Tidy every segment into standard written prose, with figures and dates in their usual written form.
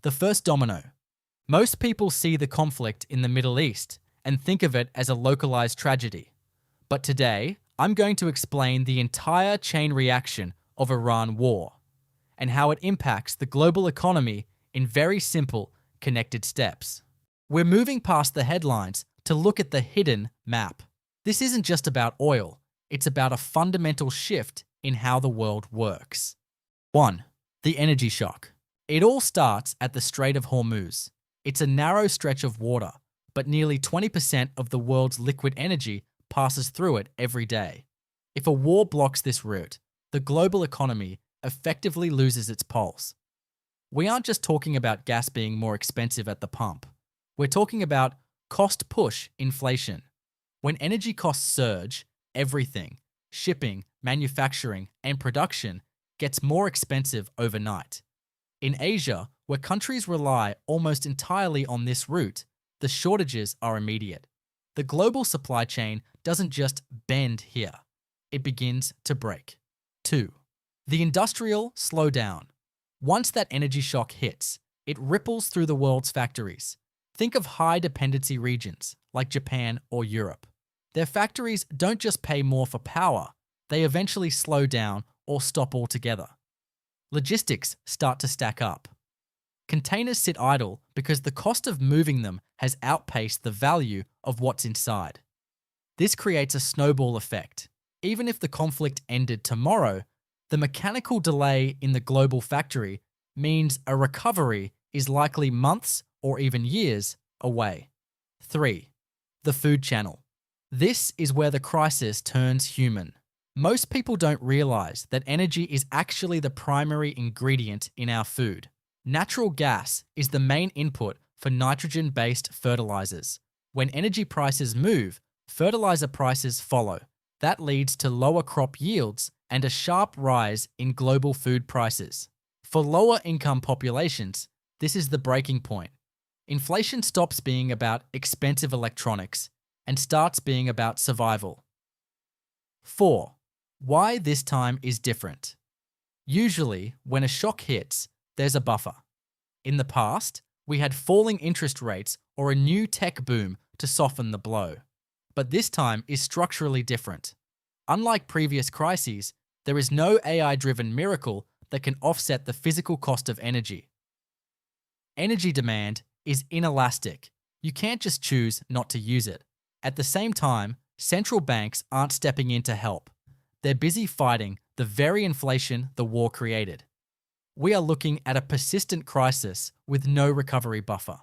The first domino. Most people see the conflict in the Middle East and think of it as a localized tragedy. But today, I'm going to explain the entire chain reaction of Iran war and how it impacts the global economy in very simple, connected steps. We're moving past the headlines to look at the hidden map. This isn't just about oil, it's about a fundamental shift in how the world works. 1. The energy shock. It all starts at the Strait of Hormuz. It's a narrow stretch of water, but nearly 20% of the world's liquid energy passes through it every day. If a war blocks this route, the global economy effectively loses its pulse. We aren't just talking about gas being more expensive at the pump. We're talking about cost-push inflation. When energy costs surge, everything, shipping, manufacturing, and production, gets more expensive overnight. In Asia, where countries rely almost entirely on this route, the shortages are immediate. The global supply chain doesn't just bend here, it begins to break. 2. The Industrial Slowdown. Once that energy shock hits, it ripples through the world's factories. Think of high-dependency regions like Japan or Europe. Their factories don't just pay more for power, they eventually slow down or stop altogether. Logistics start to stack up. Containers sit idle because the cost of moving them has outpaced the value of what's inside. This creates a snowball effect. Even if the conflict ended tomorrow, the mechanical delay in the global factory means a recovery is likely months or even years away. 3. The food channel. This is where the crisis turns human. Most people don't realize that energy is actually the primary ingredient in our food. Natural gas is the main input for nitrogen-based fertilizers. When energy prices move, fertilizer prices follow. That leads to lower crop yields and a sharp rise in global food prices. For lower-income populations, this is the breaking point. Inflation stops being about expensive electronics and starts being about survival. 4. Why this time is different. Usually, when a shock hits, there's a buffer. In the past, we had falling interest rates or a new tech boom to soften the blow. But this time is structurally different. Unlike previous crises, there is no AI-driven miracle that can offset the physical cost of energy. Energy demand is inelastic. You can't just choose not to use it. At the same time, central banks aren't stepping in to help. They're busy fighting the very inflation the war created. We are looking at a persistent crisis with no recovery buffer.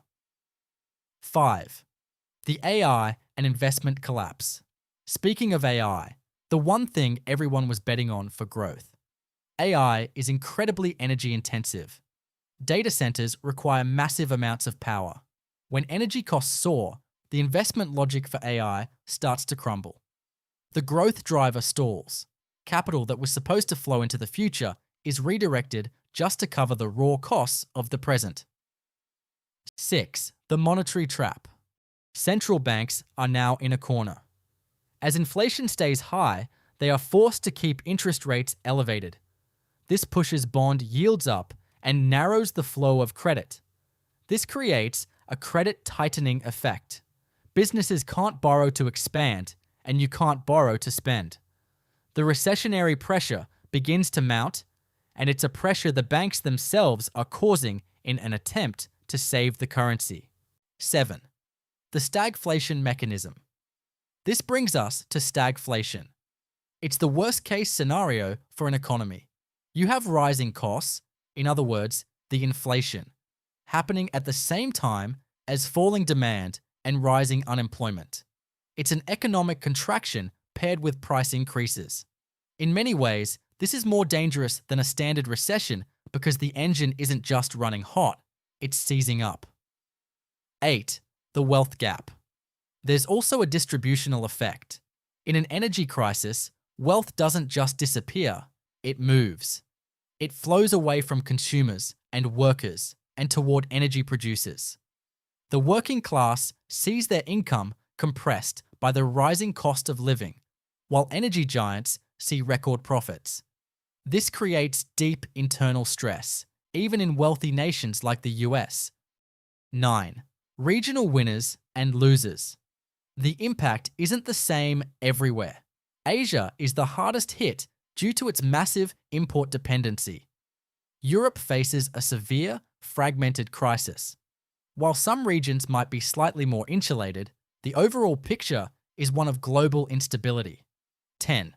5. The AI and investment collapse. Speaking of AI, the one thing everyone was betting on for growth. AI is incredibly energy intensive. Data centers require massive amounts of power. When energy costs soar, the investment logic for AI starts to crumble. The growth driver stalls. Capital that was supposed to flow into the future is redirected just to cover the raw costs of the present. 6. The monetary trap. Central banks are now in a corner. As inflation stays high, they are forced to keep interest rates elevated. This pushes bond yields up and narrows the flow of credit. This creates a credit tightening effect. Businesses can't borrow to expand, and you can't borrow to spend. The recessionary pressure begins to mount, and it's a pressure the banks themselves are causing in an attempt to save the currency. 7. The Stagflation Mechanism. This brings us to stagflation. It's the worst-case scenario for an economy. You have rising costs, in other words, the inflation, happening at the same time as falling demand and rising unemployment. It's an economic contraction paired with price increases. In many ways, this is more dangerous than a standard recession because the engine isn't just running hot, it's seizing up. 8. The wealth gap. There's also a distributional effect. In an energy crisis, wealth doesn't just disappear, it moves. It flows away from consumers and workers and toward energy producers. The working class sees their income compressed by the rising cost of living, while energy giants see record profits. This creates deep internal stress. even in wealthy nations like the US. 9. Regional winners and losers. The impact isn't the same everywhere. Asia is the hardest hit due to its massive import dependency. Europe faces a severe, fragmented crisis. While some regions might be slightly more insulated, the overall picture is one of global instability. 10.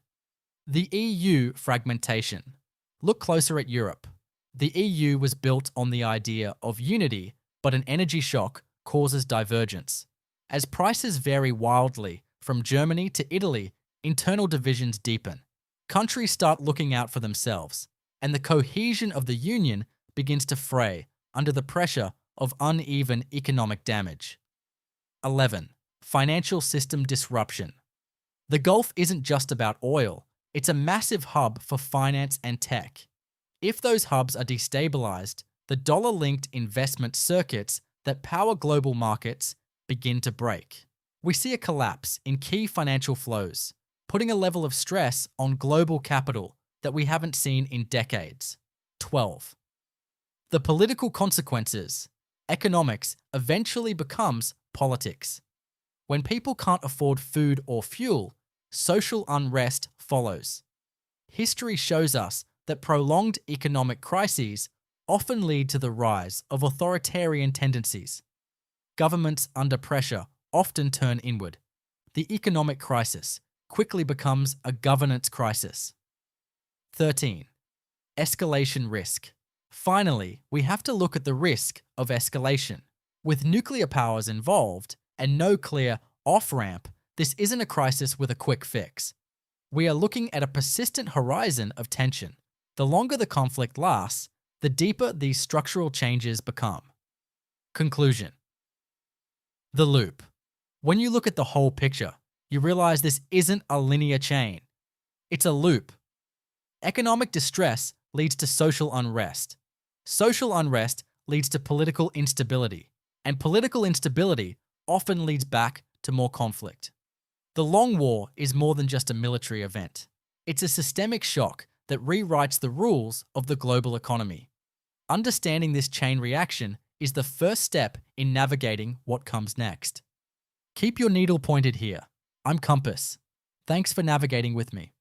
The EU fragmentation. Look closer at Europe. The EU was built on the idea of unity, but an energy shock causes divergence. As prices vary wildly from Germany to Italy, internal divisions deepen. Countries start looking out for themselves, and the cohesion of the union begins to fray under the pressure of uneven economic damage. 11. Financial system disruption. The Gulf isn't just about oil, it's a massive hub for finance and tech. If those hubs are destabilized, the dollar-linked investment circuits that power global markets begin to break. We see a collapse in key financial flows, putting a level of stress on global capital that we haven't seen in decades. 12. The political consequences. Economics eventually becomes politics. When people can't afford food or fuel, social unrest follows. History shows us that prolonged economic crises often lead to the rise of authoritarian tendencies. Governments under pressure often turn inward. The economic crisis quickly becomes a governance crisis. 13. Escalation risk. Finally, we have to look at the risk of escalation. With nuclear powers involved and no clear off-ramp, this isn't a crisis with a quick fix. We are looking at a persistent horizon of tension. The longer the conflict lasts, the deeper these structural changes become. Conclusion. The loop. When you look at the whole picture, you realize this isn't a linear chain. It's a loop. Economic distress leads to social unrest. Social unrest leads to political instability, and political instability often leads back to more conflict. The Long War is more than just a military event. It's a systemic shock that rewrites the rules of the global economy. Understanding this chain reaction is the first step in navigating what comes next. Keep your needle pointed here. I'm Compass. Thanks for navigating with me.